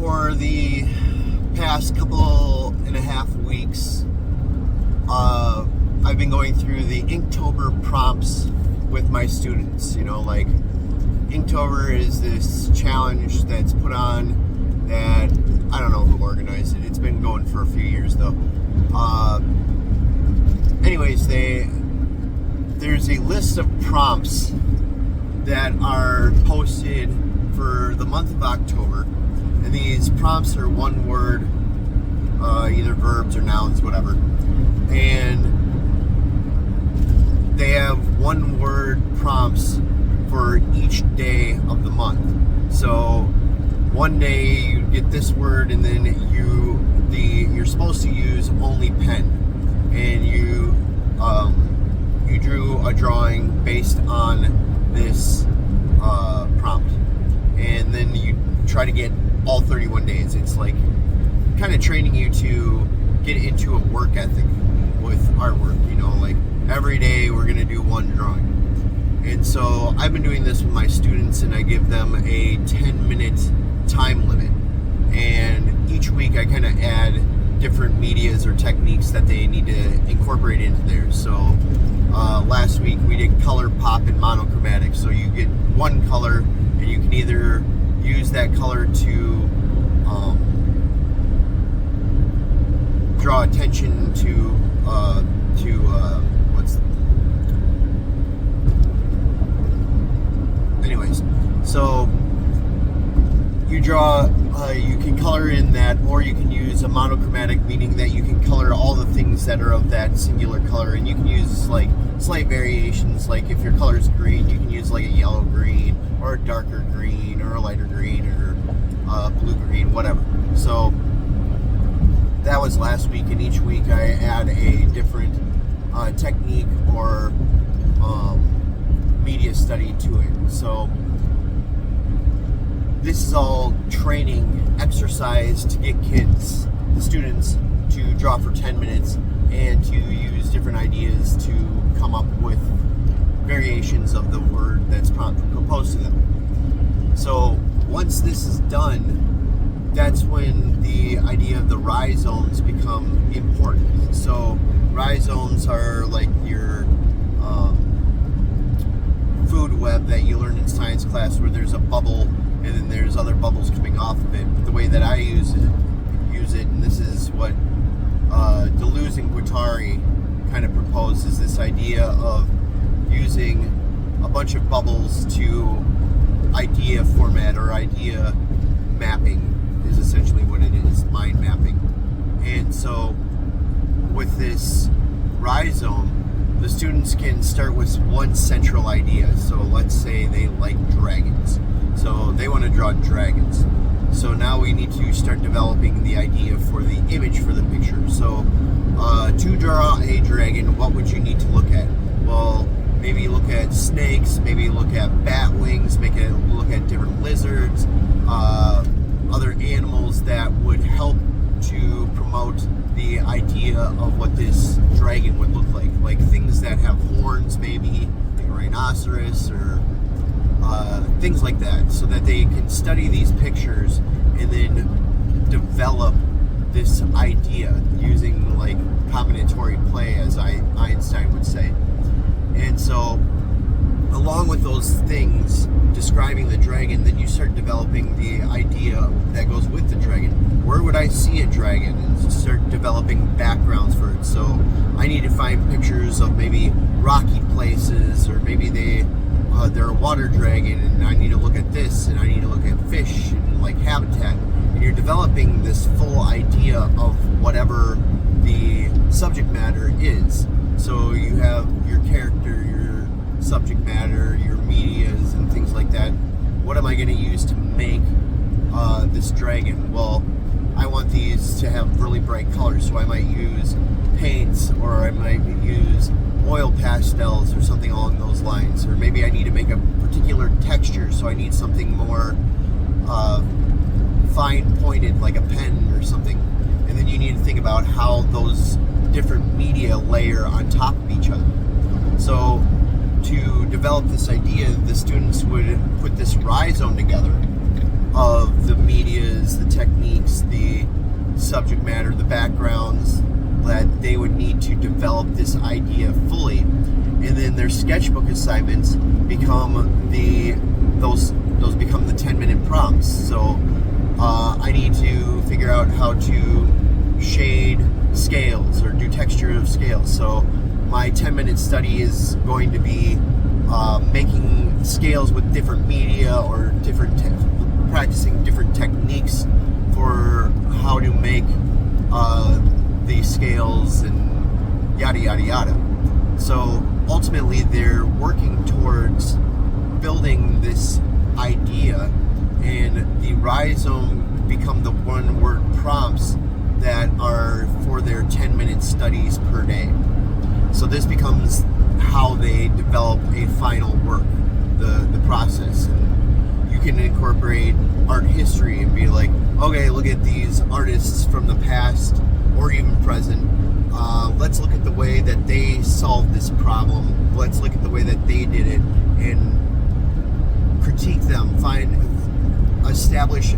For the past couple and a half weeks, I've been going through the Inktober prompts with my students. You know, like Inktober is this challenge that's put on that I don't know who organized it. It's been going for a few years though. Anyways, there's a list of prompts that are posted for the month of October, and these prompts are one word, either verbs or nouns, whatever, and they have one word prompts for each day of the month. So one day you get this word, and then you're supposed to use only pen, and you drew a drawing based on this prompt, and then you try to get all 31 days. It's like kind of training you to get into a work ethic with artwork, you know, like every day we're going to do one drawing. And so I've been doing this with my students, and I give them a 10-minute time limit, and each week I kind of add different medias or techniques that they need to incorporate into theirs. So last week we did color pop and monochromatic. So you get one color, and you can either use that color to draw attention to anyways, so you draw, you can color in that, or you can use a monochromatic, meaning that you can color all the things that are of that singular color, and you can use like slight variations. Like if your color is green, you can use like a yellow green, or a darker green, or a lighter green, or blue green, whatever. So that was last week, and each week I add a different technique or media study to it. So this is all training exercise to get the students to draw for 10 minutes and to use different ideas to come up with variations of the word that's proposed to them. So once this is done, that's when the idea of the rhizomes become important. So rhizomes are like your food web that you learned in science class, where there's a bubble and then there's other bubbles coming off of it. But the way that I use it, and this is what Deleuze and Guattari kind of proposed, is this idea of using a bunch of bubbles to idea format, or idea mapping is essentially what it is, mind mapping. And so with this rhizome, the students can start with one central idea. So let's say they like dragons. So they want to draw dragons. So now we need to start developing the idea for the image for the picture. So to draw a dragon, what would you need to look at? Well, maybe look at snakes, maybe look at bat wings, look at different lizards, other animals that would help to promote the idea of what this dragon would look like things that have horns, maybe like a rhinoceros, or things like that, so that they can study these pictures and then develop this idea using like combinatory play, as Einstein would say. And so along with those things describing the dragon, then you start developing the idea that goes with the dragon. Where would I see a dragon? And start developing backgrounds for it. So I need to find pictures of maybe rocky places, or maybe they're a water dragon, and I need to look at this, and I need to look at fish and like habitat. And you're developing this full idea of whatever the subject matter is. So you have your character, your subject matter, your medias, and things like that. What am I going to use to make this dragon? Well, I want these to have really bright colors, so I might use paints, or I might use oil pastels or something along those lines. Or maybe I need to make a particular texture, so I need something more fine pointed, like a pen or something. And then you need to think about how those different media layer on top of each other. So to develop this idea, the students would put this rhizome together, of the medias, the techniques, the subject matter, the backgrounds that they would need to develop this idea fully. And then their sketchbook assignments become those become the 10-minute prompts. So I need to figure out how to shade scales or do texture of scales. So my 10-minute study is going to be making scales with different media or practicing different techniques for how to make these scales and yada yada yada. So ultimately they're working towards building this idea, and the rhizome become the one-word prompts that are for their 10-minute studies per day. So this becomes how they develop a final work, the process. And you can incorporate art history and be like, okay, look at these artists from the past or even present. Let's look at the way that they solved this problem. Let's look at the way that they did it and critique them. Establish,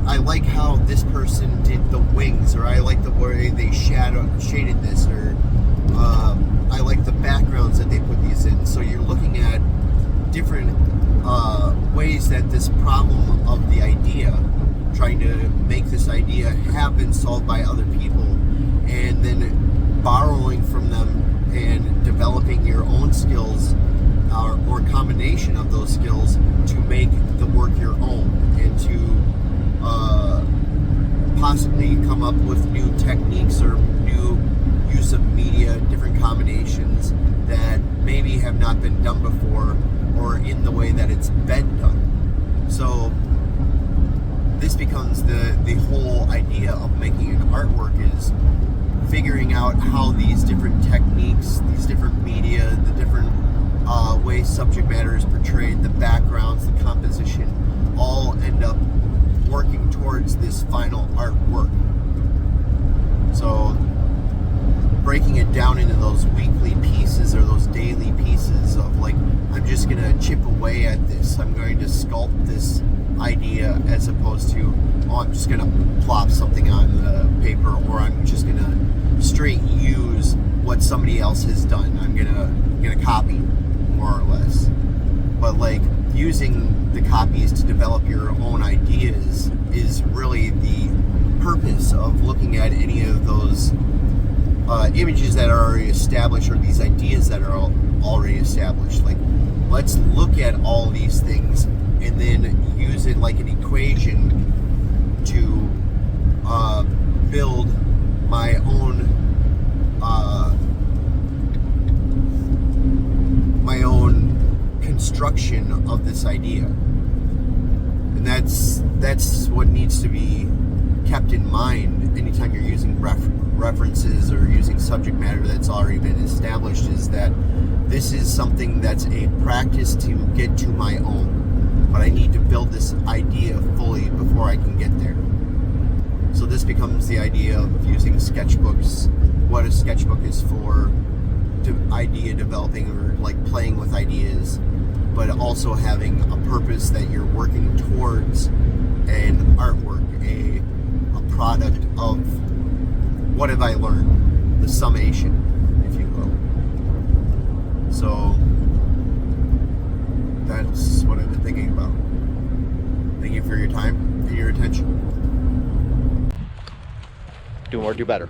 I like how this person did the wings, or I like the way they shaded this, or I like the backgrounds that they put these in. So you're looking at different ways that this problem of the idea, trying to make this idea have been solved by other people, and then borrowing from them and developing your own skills or combination of those skills to make the work your own, and to possibly come up with new techniques or new use of media, different combinations that maybe have not been done before or in the way that it's been done. So this becomes the whole idea of making an artwork, is figuring out how these different techniques, these different media, the different ways subject matter is portrayed, the backgrounds, the composition, all end up working towards this final artwork. So breaking it down into those weekly pieces or those daily pieces of like, I'm just going to chip away at this, I'm going to sculpt this idea, as opposed to, I'm just going to plop something on the paper, or I'm just going to straight use what somebody else has done. I'm going to copy, more or less. But like, using the copies to develop your own ideas is really the purpose of looking at any of those images that are already established, or these ideas that are already established. Like, let's look at all these things and then use it like an equation to build my own construction of this idea. And that's what needs to be kept in mind anytime you're using references or using subject matter that's already been established, is that this is something that's a practice to get to my own, but I need to build this idea fully before I can get there. So this becomes the idea of using sketchbooks, what a sketchbook is for, idea developing, or like playing with ideas, but also having a purpose that you're working towards, an artwork, a product of what have I learned, the summation, if you will. So that's what I've been thinking about. Thank you for your time and your attention. Do more, do better.